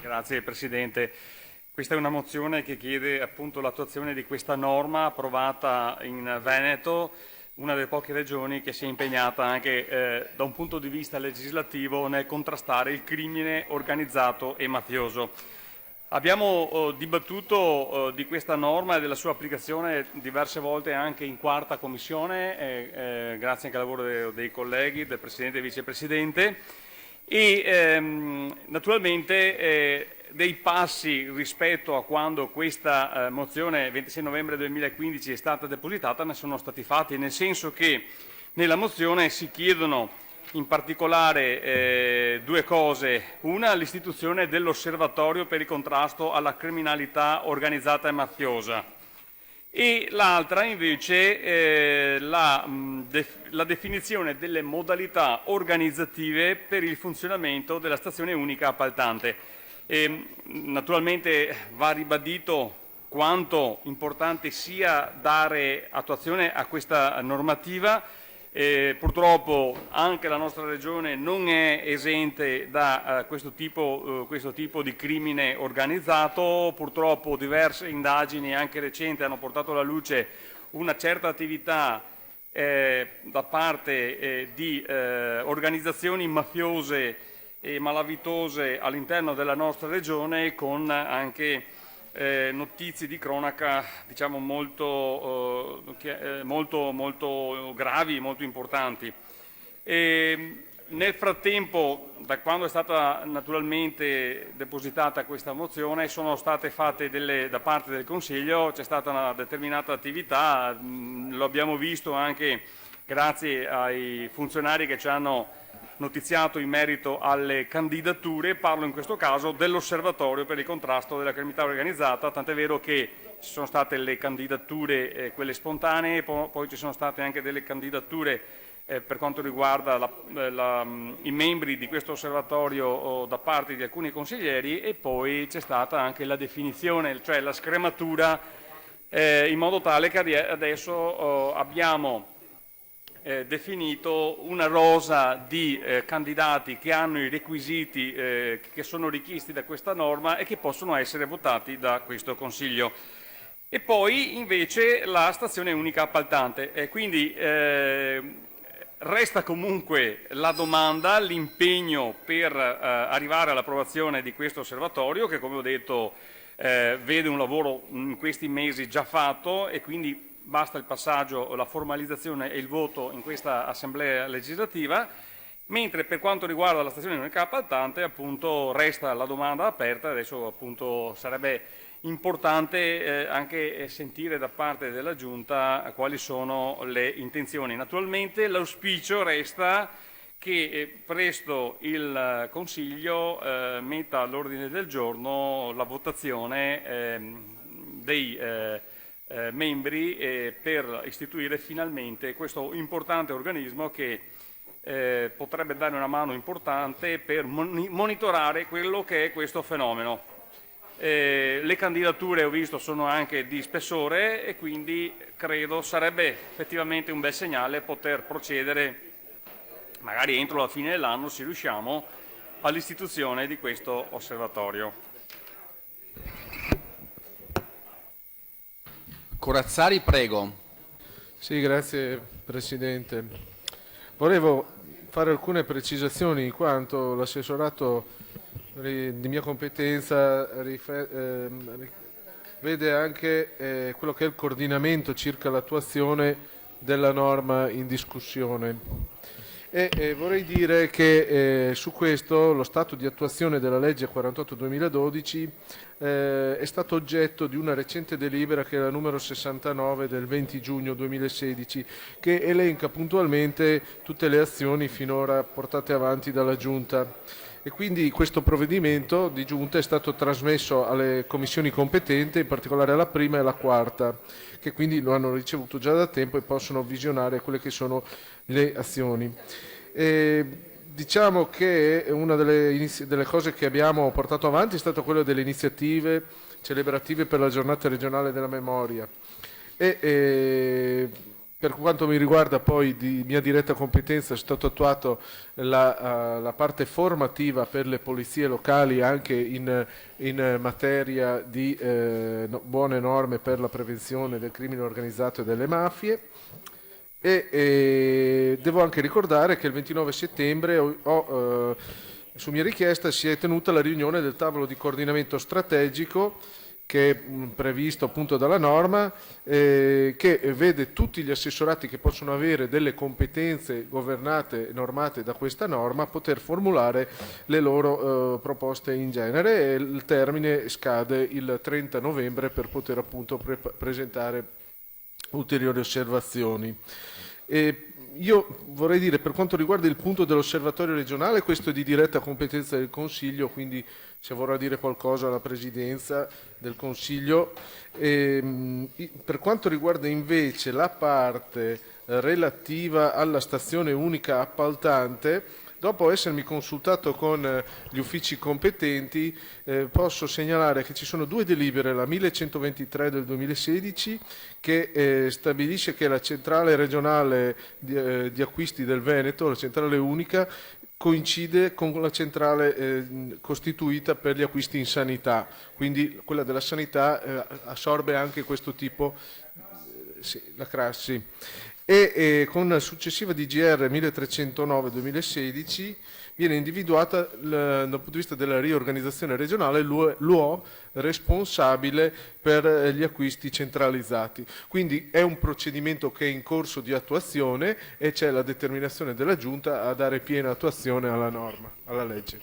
Grazie Presidente. Questa è una mozione che chiede appunto l'attuazione di questa norma approvata in Veneto, una delle poche regioni che si è impegnata anche da un punto di vista legislativo nel contrastare il crimine organizzato e mafioso. Abbiamo dibattuto di questa norma e della sua applicazione diverse volte anche in quarta commissione, grazie anche al lavoro dei colleghi, del Presidente e Vicepresidente, e naturalmente dei passi rispetto a quando questa mozione 26 novembre 2015 è stata depositata ne sono stati fatti, nel senso che nella mozione si chiedono in particolare due cose. Una, l'istituzione dell'Osservatorio per il contrasto alla criminalità organizzata e mafiosa, e l'altra invece la definizione delle modalità organizzative per il funzionamento della stazione unica appaltante. Naturalmente va ribadito quanto importante sia dare attuazione a questa normativa. Purtroppo anche la nostra Regione non è esente da questo tipo di crimine organizzato. Purtroppo diverse indagini, anche recenti, hanno portato alla luce una certa attività da parte di organizzazioni mafiose e malavitose all'interno della nostra Regione, con anche notizie di cronaca diciamo molto gravi, molto importanti. Nel frattempo, da quando è stata naturalmente depositata questa mozione, sono state fatte da parte del Consiglio, c'è stata una determinata attività, lo abbiamo visto anche grazie ai funzionari che ci hanno notiziato in merito alle candidature. Parlo in questo caso dell'Osservatorio per il contrasto della criminalità organizzata, tant'è vero che ci sono state le candidature, quelle spontanee, poi ci sono state anche delle candidature per quanto riguarda i membri di questo osservatorio da parte di alcuni consiglieri, e poi c'è stata anche la definizione, cioè la scrematura, in modo tale che adesso abbiamo definito una rosa di candidati che hanno i requisiti che sono richiesti da questa norma e che possono essere votati da questo Consiglio. E poi invece la stazione unica appaltante. Quindi resta comunque la domanda, l'impegno per arrivare all'approvazione di questo osservatorio che, come ho detto, vede un lavoro in questi mesi già fatto, e quindi basta il passaggio, la formalizzazione e il voto in questa Assemblea legislativa. Mentre per quanto riguarda la stazione unica appaltante, appunto, resta la domanda aperta. Adesso appunto sarebbe importante anche sentire da parte della Giunta quali sono le intenzioni. Naturalmente l'auspicio resta che presto il Consiglio metta all'ordine del giorno la votazione dei membri per istituire finalmente questo importante organismo che potrebbe dare una mano importante per monitorare quello che è questo fenomeno. Le candidature, ho visto, sono anche di spessore, e quindi credo sarebbe effettivamente un bel segnale poter procedere, magari entro la fine dell'anno, se riusciamo, all'istituzione di questo osservatorio. Corazzari, prego. Sì, grazie Presidente. Volevo fare alcune precisazioni, in quanto l'assessorato di mia competenza vede anche quello che è il coordinamento circa l'attuazione della norma in discussione. E vorrei dire che su questo lo stato di attuazione della legge 48/2012 è stato oggetto di una recente delibera, che è la numero 69 del 20 giugno 2016, che elenca puntualmente tutte le azioni finora portate avanti dalla Giunta. E quindi questo provvedimento di Giunta è stato trasmesso alle commissioni competenti, in particolare alla prima e alla quarta, che quindi lo hanno ricevuto già da tempo e possono visionare quelle che sono le azioni. Diciamo che una delle cose che abbiamo portato avanti è stata quella delle iniziative celebrative per la giornata regionale della memoria, e Per quanto mi riguarda poi di mia diretta competenza è stato attuato la parte formativa per le polizie locali anche in materia di buone norme per la prevenzione del crimine organizzato e delle mafie. Devo anche ricordare che il 29 settembre su mia richiesta si è tenuta la riunione del tavolo di coordinamento strategico che è previsto appunto dalla norma, che vede tutti gli assessorati che possono avere delle competenze governate e normate da questa norma poter formulare le loro proposte in genere, e il termine scade il 30 novembre per poter appunto presentare ulteriori osservazioni. Io vorrei dire, per quanto riguarda il punto dell'osservatorio regionale, questo è di diretta competenza del Consiglio, quindi se vorrà dire qualcosa la Presidenza del Consiglio. Per quanto riguarda invece la parte relativa alla stazione unica appaltante, dopo essermi consultato con gli uffici competenti, posso segnalare che ci sono due delibere, la 1123 del 2016, che stabilisce che la centrale regionale di acquisti del Veneto, la centrale unica, coincide con la centrale costituita per gli acquisti in sanità, quindi quella della sanità assorbe anche questo tipo, la Crassi. Con la successiva DGR 1309-2016 viene individuata dal punto di vista della riorganizzazione regionale l'UO responsabile per gli acquisti centralizzati. Quindi è un procedimento che è in corso di attuazione e c'è la determinazione della Giunta a dare piena attuazione alla norma, alla legge.